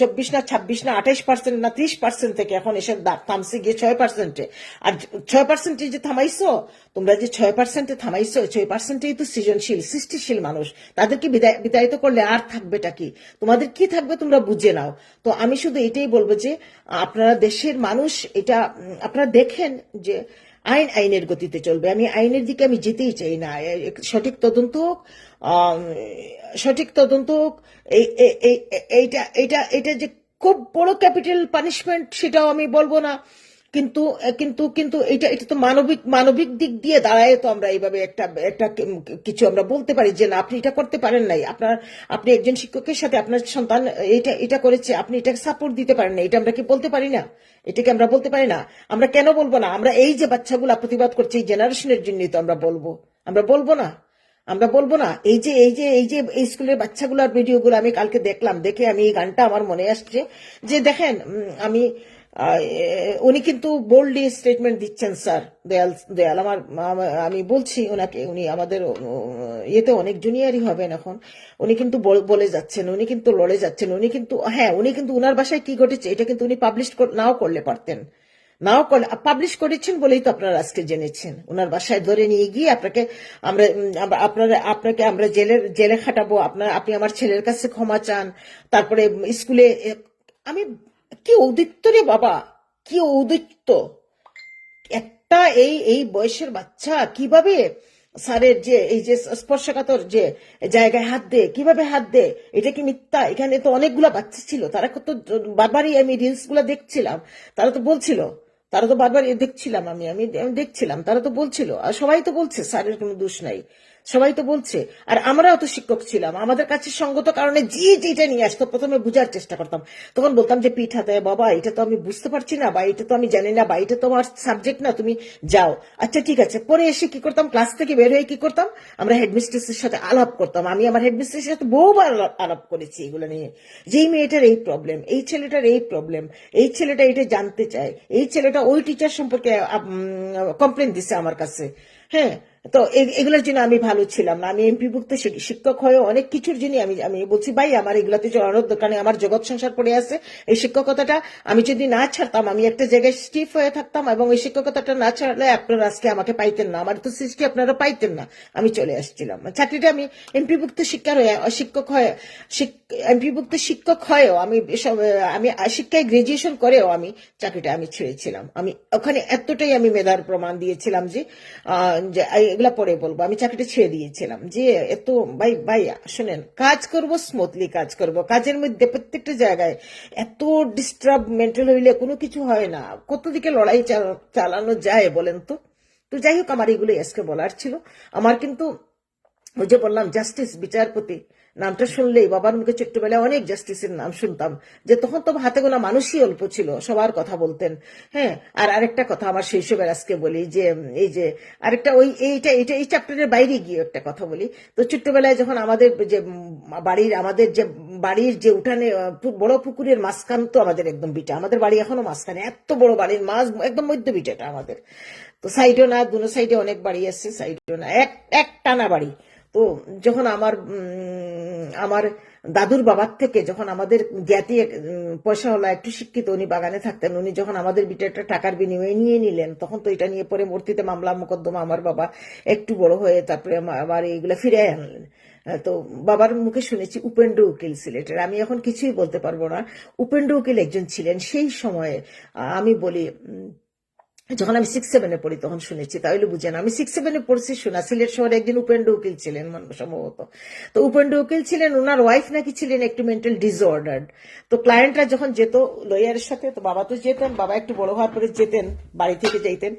24 না 26 না 28% না 30% থেকে এখন এসে থামছে গিয়ে 6%-এ। আর 6%-এ যে থামাইছো তোমরা, যে 6%-এ থামাইছো, 6%-এই তো সৃজনশীল সৃষ্টিশীল মানুষ, তাদেরকে বিতাড়িত করলে আর থাকবেটা কি, তোমাদের কি থাকবে তোমরা বুঝে নাও। তো আমি শুধু এটাই বলবো যে আপনারা দেশের মানুষ, এটা আপনারা দেখেন যে আইন আইনের গতিতে চলবে। আমি আইনের দিকে আমি যেতেই চাই না। সঠিক তদন্ত হোক, সঠিক তদন্ত হোক। এইটা এইটা এটা যে খুব বড় ক্যাপিটাল পানিশমেন্ট সেটাও আমি বলবো না, কিন্তু কিন্তু কিন্তু এটা এটা তো মানবিক মানবিক দিক দিয়ে দাঁড়ায়। তো আমরা এইভাবে একটা একটা কিছু আমরা বলতে পারি যে না, আপনি এটা করতে পারেন নাই, আপনি একজন শিক্ষকের সাথে আপনার সন্তান এটা এটা করেছে, আপনি এটাকে সাপোর্ট দিতে পারেন না, এটা আমরা কি বলতে পারি না? এটাকে আমরা বলতে পারি না? আমরা কেন বলবো না? আমরা এই যে বাচ্চাগুলা প্রতিবাদ করছে এই জেনারেশনের জন্যই তো আমরা বলবো। আমরা বলবো না? আমরা বলবো না? এই যে এই স্কুলের বাচ্চাগুলোর ভিডিওগুলো আমি কালকে দেখলাম, দেখে আমি এই গানটা আমার মনে আসছে যে দেখেন, আমি উনি কিন্তু বোল্ডলি স্টেটমেন্ট দিচ্ছেন স্যার দয়াল দয়াল আমি বলছি ওনাকে, উনি আমাদের ইয়েতে অনেক জুনিয়রই হবেন এখন। উনি কিন্তু বলে যাচ্ছেন, উনি কিন্তু লড়ে যাচ্ছেন, উনি কিন্তু, হ্যাঁ উনি কিন্তু উনার বাসায় কি ঘটেছে এটা কিন্তু উনি পাবলিশ নাও করলে পারতেন, নাও করলে, পাবলিশ করেছেন বলেই তো আপনারা আজকে জেনেছেন। ওনার বাসায় ধরে নিয়ে গিয়ে আপনাকে আমরা আপনাকে আমরা জেলে খাটাবো, আপনি আমার ছেলের কাছে ক্ষমা চান, তারপরে স্কুলে। আমি, কি ঔদিত্য রে বাবা, কি ঔদিত্য! একটা এই এই বয়সের বাচ্চা কিভাবে স্যারের যে এই যে স্পর্শকাতর যে জায়গায় হাত দে, কিভাবে হাত দে? এটা কি মিথ্যা? এখানে তো অনেকগুলা বাচ্চা ছিল, তারা কত বারবারই, আমি রিলস গুলা দেখছিলাম, তারা তো বলছিল, তারা তো বারবার দেখছিলাম, আমি আমি আমি দেখছিলাম, তারা তো বলছিল, আর সবাই তো বলছে স্যারের কোনো দোষ নাই, সবাই তো বলছে। আর আমরাও তো শিক্ষক ছিলাম, আমাদের কাছে সঙ্গত কারণে যে যেটা নিয়ে আসতো প্রথমে বুঝার চেষ্টা করতাম, তখন বলতাম যে পিঠা দেয় বাবা, এটা তো আমি বুঝতে পারছি না, বা এটা তো আমি জানি না, বা এটা তো আমার সাবজেক্ট না, তুমি যাও, আচ্ছা ঠিক আছে। পরে এসে কি করতাম, ক্লাস থেকে বের হয়ে কি করতাম, আমরা হেডমিস্ট্রেসের সাথে আলাপ করতাম। আমি আমার হেডমিস্ট্রেসের সাথে বহুবার আলাপ করেছি এগুলো নিয়ে, যে এই মেয়েটার এই প্রবলেম, এই ছেলেটার এই প্রবলেম, এই ছেলেটা এটা জানতে চায়, এই ছেলেটা ওই টিচার সম্পর্কে কমপ্লেন দিছে আমার কাছে। হ্যাঁ, তো এগুলোর জন্য আমি ভালো ছিলাম না। আমি এমপিভুক্ত শিক্ষক হয়ে অনেক কিছুর জন্য আমি আমি বলছি ভাই, আমার এগুলাতে জড়ানোর দোকানে আমার জগৎ সংসার পড়ে আছে। এই শিক্ষকতাটা আমি যদি না ছাড়তাম, আমি একটা জায়গায় স্টিফ হয়ে থাকতাম, এবং এই শিক্ষকতাটা না ছাড়লে আপনারা আজকে আমাকে পাইতেন না, আমার তো সৃষ্টি আপনারা পাইতেন না। আমি চলে আসছিলাম চাকরিটা, আমি এমপিভুক্ত শিক্ষক হয়ে এমপিভুক্ত শিক্ষক হয়েও আমি আমি শিক্ষায় গ্রাজুয়েশন করেও আমি চাকরিটা আমি ছেড়েছিলাম। আমি ওখানে এতটাই আমি মেধার প্রমাণ দিয়েছিলাম যে এগুলা পরে বলবো, আমি চাকরিটা ছেড়ে দিয়েছিলাম। যে এত ভাই ভাই শুনেন, কাজ করব স্মুথলি, কাজ করব, কাজের মধ্যে প্রত্যেকটা জায়গায় এত ডিস্টার্ব মেন্টাল হইলে কোনো কিছু হয় না। কত দিকে লড়াই চালানো যায় বলেন তো? তো যাই হোক, আমার এগুলোই আজকে বলার ছিল। আমার কিন্তু ওই যে বললাম জাস্টিস, বিচারপতি নামটা শুনলেই বাবার মুখে ছোট্টবেলায় অনেক জাস্টিসের নাম শুনতাম, যে তখন তো হাতে গোনা মানুষই অল্প ছিল, সবার কথা বলতেন। হ্যাঁ, আর আরেকটা কথা আমার শৈশবের আজকে বলি, যে এই যে আরেকটা ওই এইটা এটা এই চ্যাপ্টারের বাইরে গিয়ে একটা কথা বলি। তো ছোট্টবেলায় যখন আমাদের যে আমাদের যে বাড়ির যে উঠানে বড় পুকুরের মাঝখান, তো আমাদের একদম বিটা, আমাদের বাড়ি এখনো মাঝখানে, এত বড় বাড়ির মাঝ একদম মধ্য বিটাটা আমাদের। তো সাইডও না, দুনো সাইডে অনেক বাড়ি আছে, সাইডও না, এক টানা বাড়ি। তো যখন আমার দাদুর বাবার থেকে যখন আমাদের জ্ঞাতি পয়সা হলো, একটু শিক্ষিত, উনি বাগানে থাকতেন, উনি যখন আমাদের বিটাটা টাকার বিনিময়ে নিয়ে নিলেন, তখন তো এটা নিয়ে পরে মূর্তিতে মামলা মোকদ্দমা, আমার বাবা একটু বড় হয়ে তারপরে আমার এইগুলো ফিরে আনলেন। তো বাবার মুখে শুনেছি উপেন্দ্র উকিল সিলেটের, আমি এখন কিছুই বলতে পারবো না। উপেন্দ্র উকিল একজন ছিলেন সেই সময়ে। আমি বলি, যখন আমি 6-7-এ পড়ি তখন শুনেছি, তাহলে বুঝেন আমি 6-7-এ পড়ছি শোনা। সিলেট শহরে একদিন উপেন্দ্র উকিল ছিলেন সম্ভবত। তো উপেন্দ্র উকিল ছিলেন, ওনার ওয়াইফ নাকি ছিলেন একটু মেন্টাল ডিসঅর্ডার। তো ক্লায়েন্টরা যখন যেত লয়ারের সাথে, তো বাবা তো যেতেন, বাবা একটু বড় হওয়ার পরে যেতেন, বাড়ি থেকে যাইতেন।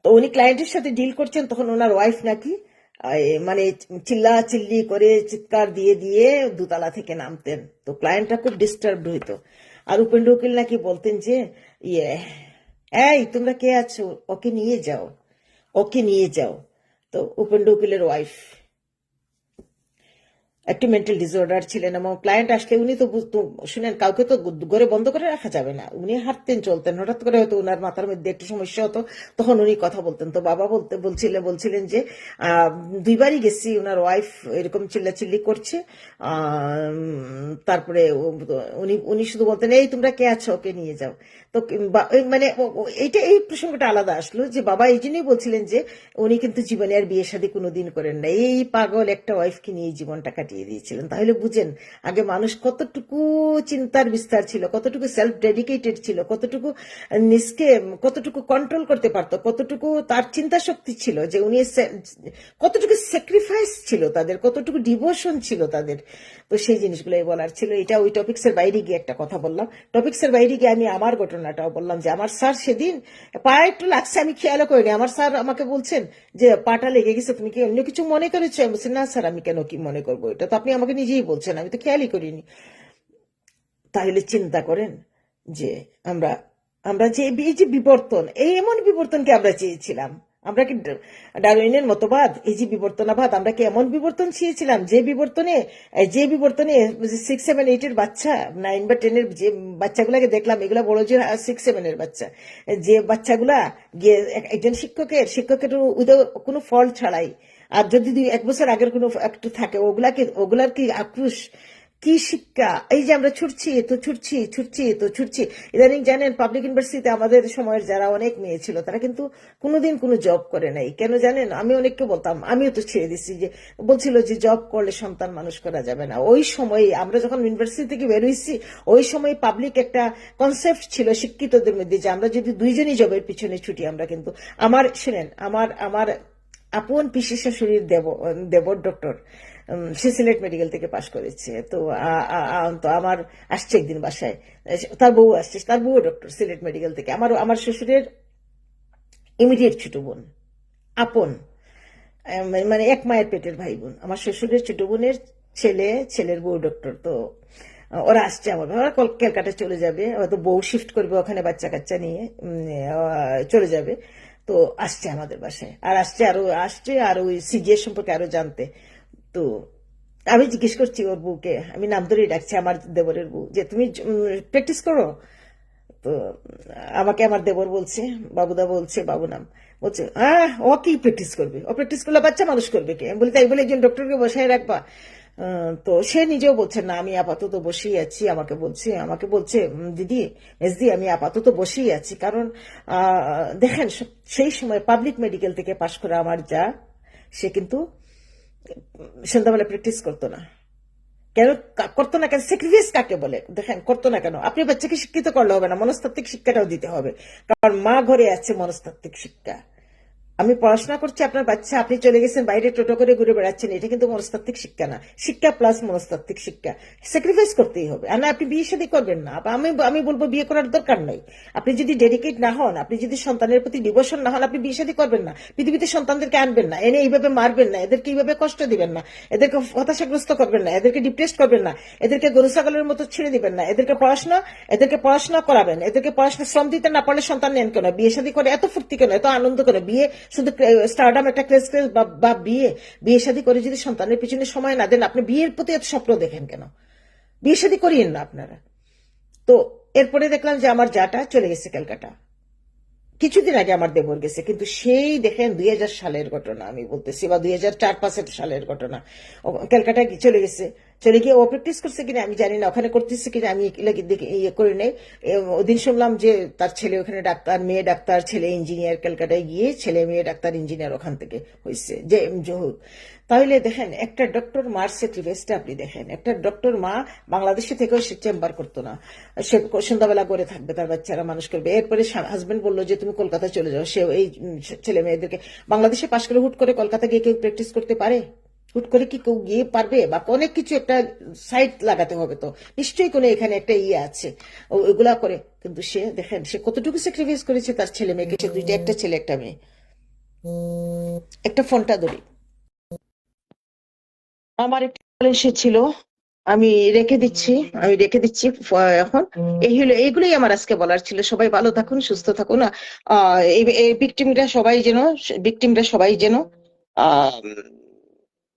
তো উনি ক্লায়েন্টের সাথে ডিল করছেন, তখন ওনার ওয়াইফ নাকি মানে চিল্লা চিল্লি করে চিৎকার দিয়ে দিয়ে দোতলা থেকে নামতেন। তো ক্লায়েন্টরা খুব ডিস্টার্বড হইতো। আর উপেন্দ্র উকিল নাকি বলতেন যে ইয়ে এই তোমরা কে আছো, ওকে নিয়ে যাও, ওকে নিয়ে যাও। তো উপেন্দ্র উকিলের ওয়াইফ একটি মেন্টাল ডিসঅর্ডার ছিলেন, এবং ক্লায়েন্ট আসলে উনি তো শুনেন, কাউকে তো ঘরে বন্ধ করে রাখা যাবে না, উনি হাঁটতেন চলতেন, হঠাৎ করে হয়তো ওনার মাথার মধ্যে একটু সমস্যা হতো, তখন উনি কথা বলতেন। তো বাবা বলছিলেন যে দুইবারই গেছি, ওনার ওয়াইফ এরকম চিল্লাচিল্লি করছে, তারপরে উনি উনি শুধু বলতেন এই তোমরা কে আছো, ওকে নিয়ে যাও। তো মানে এইটা, এই প্রসঙ্গটা আলাদা আসলো যে বাবা এই জন্যই বলছিলেন যে উনি কিন্তু জীবনে আর বিয়ে শাদী কোনোদিন করেন না, এই পাগল একটা ওয়াইফকে নিয়ে জীবনটা কাটিয়ে দিয়েছিলেন। তাহলে বুঝেন আগে মানুষ কতটুকু চিন্তার বিস্তার ছিল, কতটুকু সেলফ ডেডিকেটেড ছিল, কতটুকু নিজকে কতটুকু কন্ট্রোল করতে পারতো, কতটুকু তার চিন্তা শক্তি ছিল, যে উনি কতটুকু স্যাক্রিফাইস ছিল তাদের, কতটুকু ডিভোশন ছিল তাদের। তো সেই জিনিসগুলোই বলার ছিল। এটা ওই টপিক্সের বাইরে গিয়ে একটা কথা বললাম। টপিক্সের বাইরে গিয়ে আমি আমার ঘটনাটাও বললাম যে আমার স্যার সেদিন পায়ে একটু লাগছে, আমি খেয়ালও করিনি, আমার স্যার আমাকে বলছেন যে পাটা লেগে গেছে, তুমি কি অন্য কিছু মনে করেছো? আমি বলছি না স্যার, আমি কেন কি মনে করবো, এটা তো আপনি আমাকে নিজেই বলছেন, আমি তো খেয়ালই করিনি। তাহলে চিন্তা করেন যে আমরা আমরা যে এই যে বিবর্তন, এই এমন বিবর্তনকে আমরা চেয়েছিলাম, আমরা কি ডারউইনের মতবাদ, এই যে বিবর্তনাবাদ, আমরা কি এমন বিবর্তন চেয়েছিলাম যে বিবর্তনে 6, 7, 8 এর বাচ্চা, 9 বা 10 এর যে বাচ্চাগুলাকে দেখলাম, এগুলা বড় যে 6, 7 এর বাচ্চা, যে বাচ্চাগুলা গিয়ে একজন শিক্ষকের কোনো ফল্ট ছাড়াই, আর যদি 1 বছর আগের কোনো একটু থাকে, ওগুলার কি আক্রোশ, কি শিক্ষা, এই যে আমরা ছুটছি। ইদানিং জানেন পাবলিক ইউনিভার্সিটিতে আমাদের সময়ের যারা অনেক মেয়ে ছিল, তারা কিন্তু কোনোদিন কোনো জব করে নাই। কেন জানেন? আমি অনেককে বলতাম, আমিও তো ছেড়ে দিচ্ছি, যে বলছিল যে জব করলে সন্তান মানুষ করা যাবে না। ওই সময় আমরা যখন ইউনিভার্সিটি থেকে বের হয়েছি, ওই সময় পাবলিক একটা কনসেপ্ট ছিল শিক্ষিতদের মধ্যে, যে আমরা যদি দুইজনই জবের পিছনে ছুটি, আমরা কিন্তু শুনেন, আমার আপন পিসি শাশুড়ির দেবর ডক্টর, সে সিলেট মেডিকেল থেকে পাশ করেছে। তো তো আমার আসছে একদিন বাসায়, তার বউ আসছে, তার বউ ডক্টর সিলেট মেডিকেল থেকে, আমার শ্বশুরের ইমিডিয়েট ছোট বোন, আপন, মানে এক মায়ের পেটের ভাই বোন, আমার শ্বশুরের ছোট বোনের ছেলের বউ ডক্টর। তো ওরা আসছে, ওরা ক্যালকাটা চলে যাবে, হয়তো বউ শিফট করবে ওখানে বাচ্চা কাচ্চা নিয়ে, চলে যাবে। তো আসছে আমাদের বাসায়, আর আসছে আর ওই সিজিএস সম্পর্কে আরো জানতে। তো আমি জিজ্ঞেস করছি ওর বউকে, আমি নাম ধরেই ডাকছি, আমার দেবরের বউ, যে তুমি প্র্যাকটিস করো? তো আমাকে আমার দেবর বলছে, বাবুদা বলছে, বাবু নাম, বলছে ও কি প্র্যাকটিস করবে, ও প্র্যাকটিস করলে বাচ্চা মানুষ করবে কে? আমি বলি তাই বলে একজন ডক্টরকে বসায় রাখবা? তো সে নিজেও বলছে না, আমি আপাতত বসেই আছি। আমাকে বলছে দিদি, মেজদি, আমি আপাতত বসেই আছি, কারণ দেখেন সেই সময় পাবলিক মেডিকেল থেকে পাশ করা আমার যা, সে কিন্তু সন্ধ্যাবেলা প্র্যাকটিস করতো না। কেন করতো না? কেন? স্যাক্রিফাইস কাকে বলে দেখেন, করতো না কেন? আপনি বাচ্চাকে শিক্ষিত করলে হবে না, মনস্তাত্ত্বিক শিক্ষাটাও দিতে হবে, কারণ মা ঘরে আছে মনস্তাত্ত্বিক শিক্ষা। আমি পড়াশোনা করছি, আপনার বাচ্চা, আপনি চলে গেছেন বাইরে টোটো করে ঘুরে বেড়াচ্ছেন, এটা কিন্তু মনস্তাত্ত্বিক শিক্ষা না, শিক্ষা প্লাস মনস্তাত্ত্বিক শিক্ষা। স্যাক্রিফাইস করতেই হবে, আর না আপনি বিয়ে শাদী করবেন না। আমি বলবো বিয়ে করার দরকার নাই। আপনি যদি ডেডিকেট না হন, আপনি যদি সন্তানের প্রতি ডিভোশন না হন, আপনি বিয়ে শাদী করবেন না। পৃথিবীতে সন্তানদেরকে আনবেন না, এনে এইভাবে মারবেন না, এদেরকে এইভাবে কষ্ট দিবেন না, এদেরকে হতাশাগ্রস্ত করবেন না, এদেরকে ডিপ্রেসড করবেন না, এদেরকে গরু ছাগলের মতো ছেড়ে দিবেন না। এদেরকে পড়াশোনা করাবেন, এদেরকে পড়াশোনা শ্রম দিতে না পারলে সন্তান নেন কেন? বিয়ে শাদী করে এত ফুর্তি কেন, এত আনন্দ কেন? বিয়ে শুধু স্টারডাম একটা ক্রেজ বা বিয়ে শাদী করে যদি সন্তানের পিছনে সময় না দেন, আপনি বিয়ের প্রতি এত স্বপ্ন দেখেন কেন? বিয়ে শাদী করিয়েন না আপনারা। তো এরপরে দেখলাম যে আমার জাটা চলে গেছে ক্যালকাটা। কিছুদিন আগে আমার দেবর গেছে, কিন্তু সেই দেখেন 2000 সালের ঘটনা আমি বলতেছি, বা 2004-5 সালের ঘটনা। ক্যালকাটা চলে গেছে, চলে গিয়ে ও প্র্যাকটিস করছে কিনা আমি জানি না, ওখানে করতেছে কিনা আমি ইয়ে করি নাই। ওদিন শুনলাম যে তার ছেলে ওখানে ডাক্তার, মেয়ে ডাক্তার, ছেলে ইঞ্জিনিয়ার, ক্যালকাটায় গিয়ে ছেলে মেয়ে ডাক্তার ইঞ্জিনিয়ার ওখান থেকে হয়েছে, যে হোক। তাহলে দেখেন একটা ডক্টর মার স্যাক্রিফাইসটা আপনি দেখেন। একটা ডক্টর মা বাংলাদেশে থেকেও সে চেম্বার করতো না, সে সন্ধ্যাবেলা করে থাকবে, তার বাচ্চারা মানুষ করবে। এরপরে হাজবেন্ড বললো যে তুমি কলকাতায় চলে যাও। সে এই ছেলে মেয়েদেরকে বাংলাদেশে পাশ করে হুট করে কলকাতা গিয়ে কেউ প্র্যাকটিস করতে পারে? হুট করে কি কেউ গিয়ে পারবে? বা অনেক কিছু একটা সাইট লাগাতে হবে, তো নিশ্চয়ই কোনো এখানে একটা ইয়ে আছে ওইগুলা করে। কিন্তু সে দেখেন সে কতটুকু স্যাক্রিফাইস করেছে তার ছেলে মেয়েকে। সে দুইটা, একটা ছেলে একটা মেয়ে। একটা ফোনটা ধরি, আমার একটা কল এসেছিল, আমি রেখে দিচ্ছি এখন। এইগুলোই আমার আজকে বলার ছিল। সবাই ভালো থাকুন, সুস্থ থাকুন। এই ভিকটিমরা সবাই যেন আহ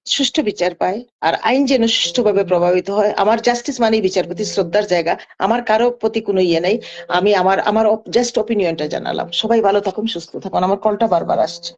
সুষ্ঠু বিচার পায়, আর আইন যেন সুষ্ঠুভাবে প্রভাবিত হয়। আমার জাস্টিস মানেই বিচারপতি শ্রদ্ধার জায়গা। আমার কারো প্রতি কোনো ইয়ে নাই। আমি আমার জাস্ট ওপিনিয়নটা জানালাম। সবাই ভালো থাকুন, সুস্থ থাকুন। আমার কলটা বারবার আসছে।